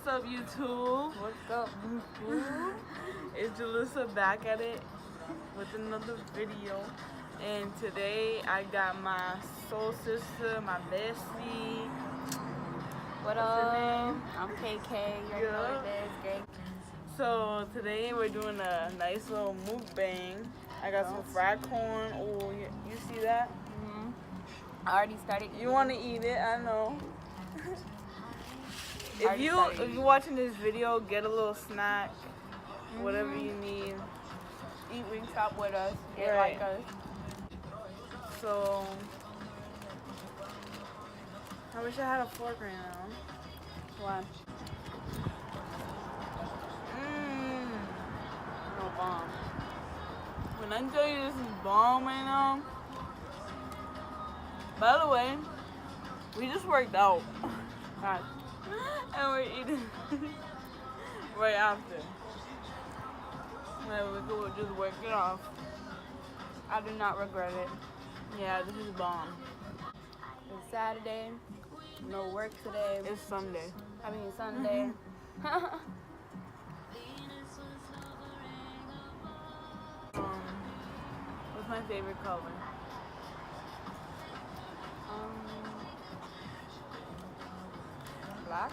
What's up, YouTube? What's up, YouTube? It's Jalissa back at it with another video. And today I got my soul sister, my bestie. What up? I'm KK. You already know what it is, gang. So today we're doing a nice little mukbang. I got some fried corn. Oh, you see that? I already started eating. You want to eat it? I know. If you're watching this video, get a little snack, whatever you need. Eat Wingstop with us. Get Right. like us. So I wish I had a fork right now. Why? No bomb. When I tell you this is bomb right now. By the way, we just worked out. Right. And we're eating right after. Like, we could just work it off. I do not regret it. Yeah, this is bomb. It's Saturday. No work today. It's Sunday. I mean Sunday. What's my favorite color? Black.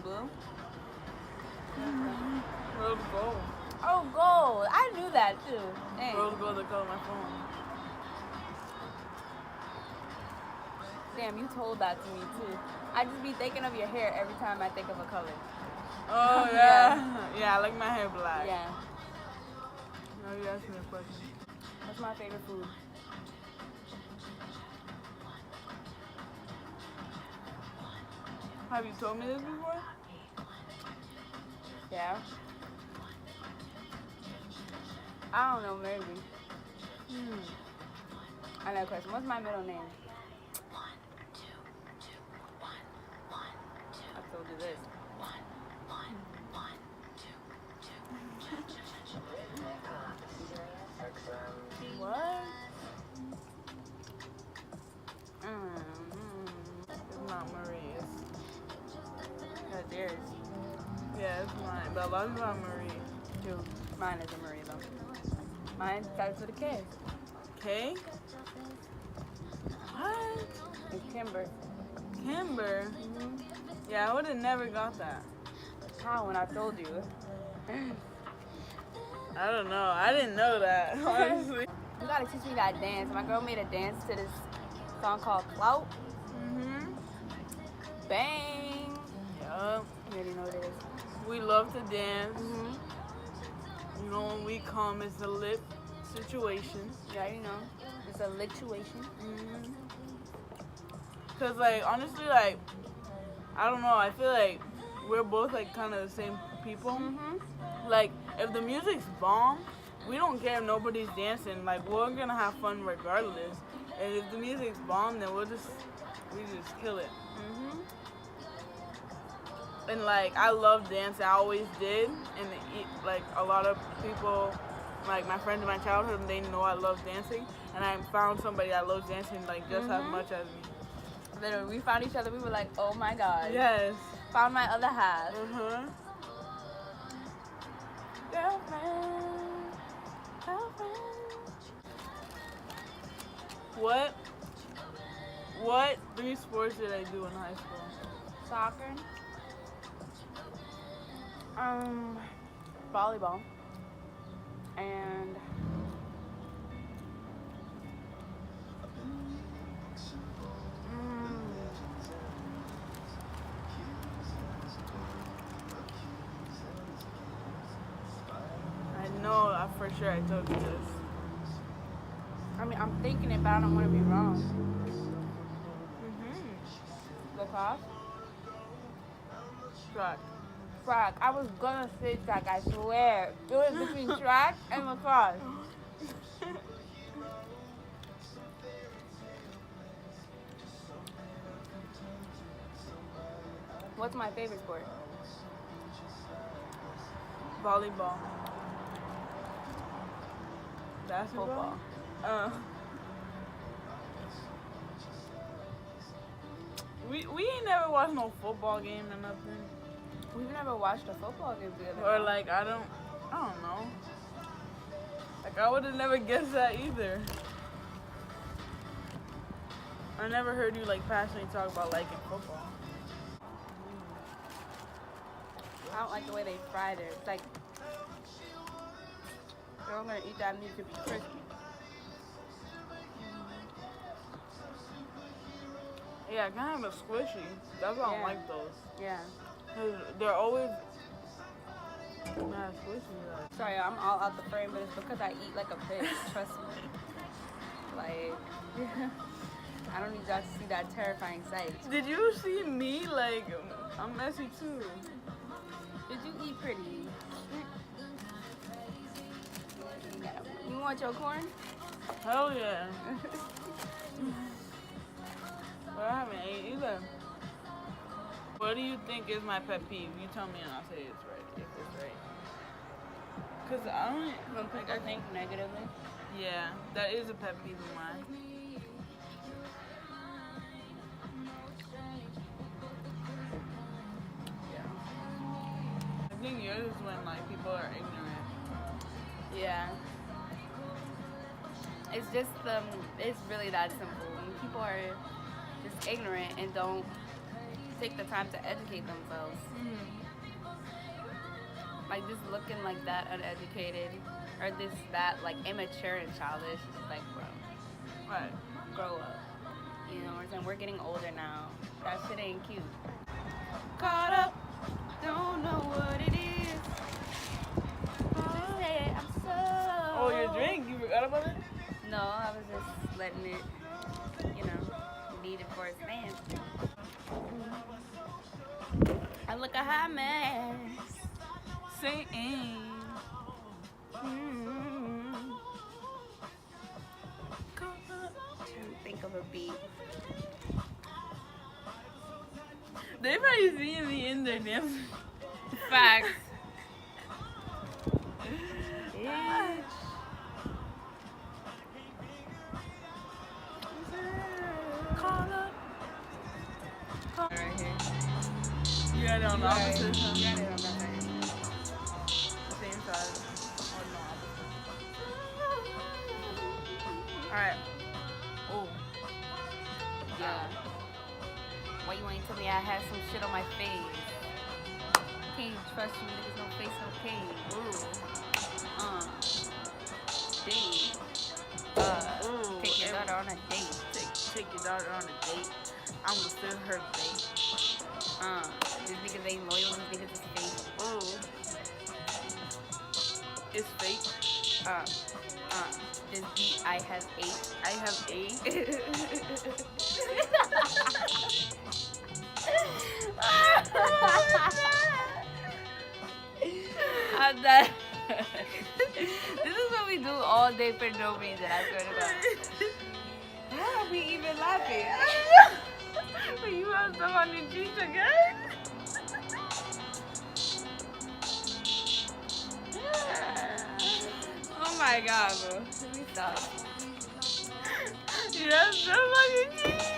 Blue. Rose gold. Oh, gold. I knew that too. Dang. Rose gold, the color of my phone. Damn, you told that to me too. I just be thinking of your hair every time I think of a color. Oh, yeah. Yeah, I like my hair black. Yeah. Now you ask me a question. What's my favorite food? Have you told me this before? Yeah. I don't know, maybe. Another question. What's my middle name? I told you this. What? It's not Marie's. That's yours. Yeah, it's mine. But a lot of people are Marie. True. Mine isn't Marie though. Mine starts with a K. K? What? It's Kimber. Kimber? Yeah, I would have never got that. How when I told you? I don't know. I didn't know that, honestly. You gotta teach me that dance. My girl made a dance to this song called Clout. Bang! Yup. You already know what it is. We love to dance. You know, when we come, it's a lit situation. You already know. It's a lituation. Cause like, honestly, like, I don't know, I feel like we're both like kind of the same people. Like, if the music's bomb, we don't care if nobody's dancing. Like, we're gonna have fun regardless. And if the music's bomb, then we just kill it. And like, I love dancing. I always did. And like a lot of people, like my friends in my childhood, they know I love dancing. And I found somebody that loves dancing like just as much as me. Then when we found each other, we were like, oh my god. Yes. Found my other half. Girlfriend. What 3 sports did I do in high school? Soccer. Volleyball. And I know for sure I told you this. I mean, I'm thinking it, but I don't want to be wrong. Lacrosse? Track. Track. I was gonna say track, I swear. It was between track and lacrosse. What's my favorite sport? Volleyball. Basketball? Football. We ain't never watched no football game or nothing. We've never watched a football game together. Or like I don't know. Like I would have never guessed that either. I never heard you like passionately talk about liking football. I don't like the way they fried it. It's like, if I'm gonna eat that, it needs to be crispy. Yeah, kind of squishy. That's why I don't like those. Yeah. 'Cause they're always mad squishy. Like. Sorry, I'm all out the frame, but it's because I eat like a pig. Trust me. Like, I don't need y'all to see that terrifying sight. Did you see me? Like, I'm messy too. Did you eat pretty? You want your corn? Hell yeah. But I haven't ate either. What do you think is my pet peeve? You tell me and I'll say it's right. If it's right. Cause I don't. When people think negatively. Yeah, that is a pet peeve of mine. I think yours is when like people are ignorant. Yeah. It's just it's really that simple. When people are just ignorant and don't take the time to educate themselves. Like just looking like that uneducated or that like immature and childish. It's just like, bro. Right. Grow up. You know what I'm saying? We're getting older now. That shit ain't cute. Caught up. Don't know what it is. I'm so. Oh, your drink? You forgot about it? No, I was just letting it, you know, need it for its fans. I look a hot mess. Sing. Trying to think of a beat. They probably see me in their dance. Facts. Right here. You got it on the opposite side. You got it on that side. Same side. Or no opposite. Alright. Oh. Yeah. Why you ain't tell me I had some shit on my face? Can't trust you niggas, no face, no cage. Date. Take your daughter on a date. Take your daughter on a date. I'm gonna steal her bait. These niggas ain't loyal, these niggas is fake. Oh. It's fake. This beat I have 8. I have 8. I'm done. This is what we do all day for no reason, I swear to God. How are we even laughing? But you have some on your cheeks again? Oh my God, bro. Let me stop. You have some on your cheeks.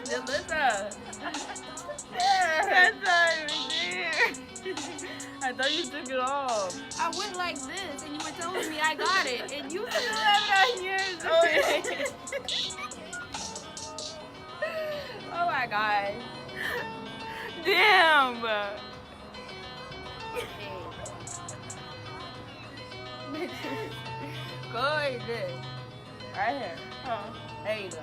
Jalissa. That's not even there. I thought you took it off. I went like this and you were telling me I got it and you still have it on yours. Oh my God. Damn. Go like this. Right here. Huh. There you go.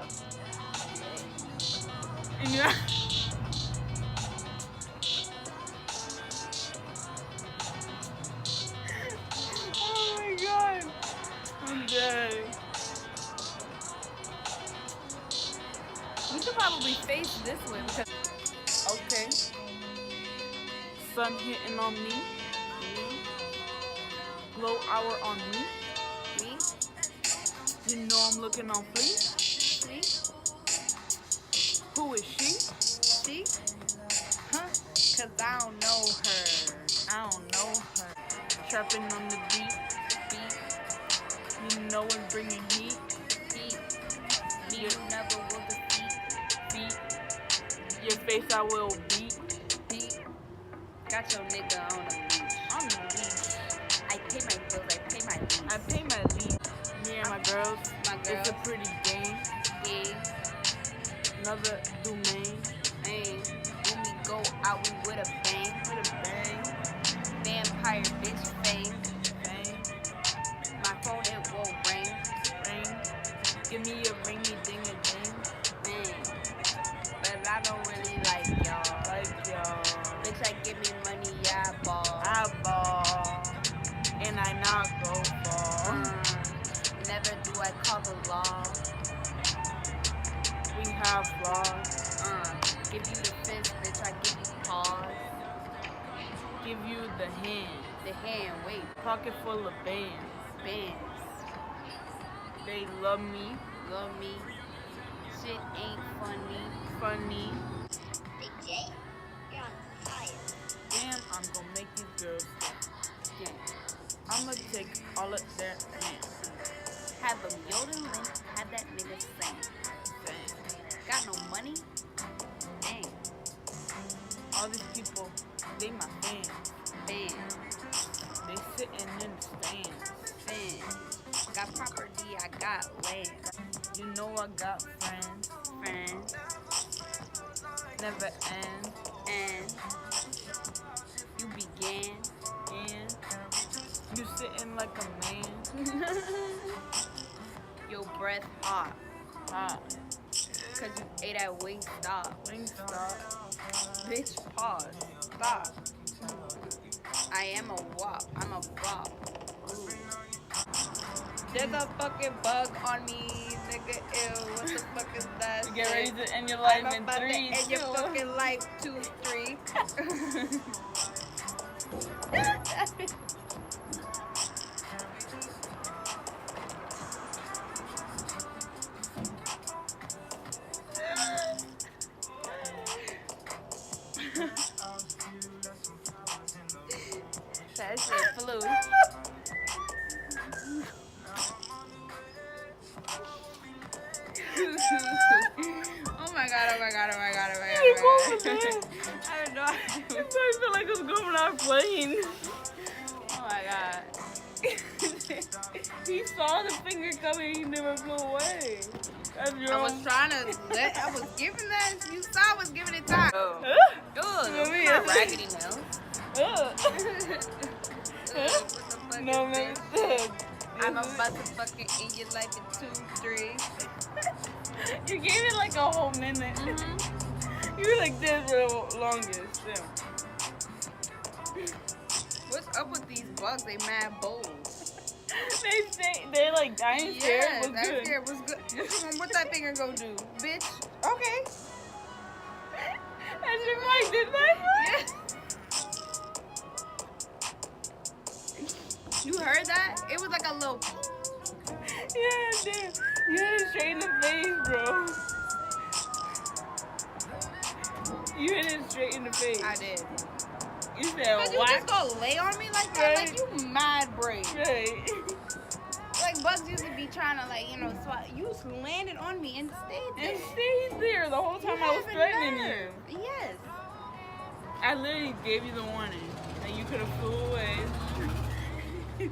And you oh my God. I'm dead. We should probably face this way because Okay. Sun hitting on me. Low hour on me. me, You know I'm looking on fleek. Who is she? she, Huh? cause I don't know her. I don't know her. Trapping on the beat. You know I'm bringing heat. Me, you never will defeat. Feet. face I will beat. Got your nigga on a leash. On the leash. I pay my bills, I pay my lease. I pay my lease. Me and my girls. It's a pretty game. Yeah. Another domain. Hey, when we go out, we with a bang. With a bang. Vampire bitch fame. Bang. My phone, it won't ring. Ring. Give me a ringy ding a ding. Man. But I don't really like y'all. Bitch, I give me money, yeah, I ball. I ball. And I not go far. Never do I call the law. We have flaws. Give you the fist, bitch, I give you paws. Give you the hand. The hand, wait. Pocket full of bands. They love me. Love me. Shit ain't funny. Funny. Big J, you're on fire. And I'm gonna make these girls Yeah. I'ma take all of their hands. Have them yodeling, have that nigga sing. Got no money? Dang. All these people, they my fans. Fans. They sitting in the stands. Fans. Got property, I got land. You know I got friends. Friends. Never end. And you began. And you sitting like a man. Your breath hot. Hot. Cause you ate at Wingstop. Wingstop. Bitch, pause. Stop. I am a wop. I'm a bop. Ooh. There's a fucking bug on me, nigga. Ew, what the fuck is that? You get ready to end your life I'm in about 3, to end your 2. fucking life 2, 3. That shit flew. Oh my god. I don't know. I feel like it's going on a plane. Oh my god. He saw the finger coming, he never flew away. That's I was trying to I was giving that. You saw I was giving it time. Ugh. It's not raggedy nails. What the fuck No, is man. this? I'm about to fucking end your life in 2, 3. You gave it like a whole minute. You were like this for the longest. Yeah. What's up with these bugs? They mad bold. They like dying scared. Yeah, Was that good. scared was good. What that finger gonna do, bitch? Okay. That's your mic, didn't I? Yeah. You heard that? It was like a little. Yeah, damn. You hit it straight in the face, bro. You hit it straight in the face. I did. You said, Cause you just gonna lay on me like that? Right. Like you mad brave. Right. Like bugs used to be trying to like, swat. You just landed on me and stayed there. And stayed there the whole time I was threatening you. Yes. I literally gave you the warning. And you could have flew away. You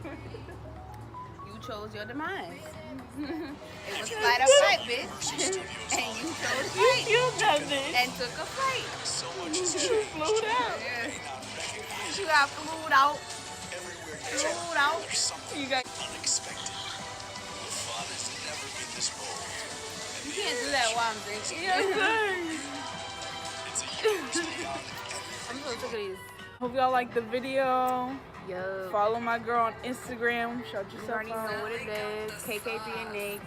chose your demise. It was fight or flight, bitch. And you chose You fight. killed that bitch. And took a flight. You flew out. Yeah. You got flued out. Flued out. You got. Unexpected. Father's never been this bold. You can't do that while I'm drinking. Yes, sir. It's a huge day on I'm so sick of these. Hope y'all liked the video. Yo. Follow my girl on Instagram. Shout You yourself already know out. what it is. KKBNA,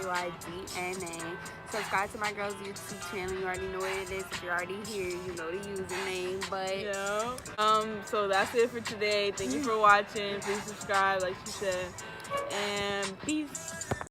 KAYKAYDNA. Subscribe to my girl's YouTube channel. You already know what it is. If you're already here, you know the username. But Yeah. So that's it for today. Thank you for watching. Please subscribe, like she said. And peace.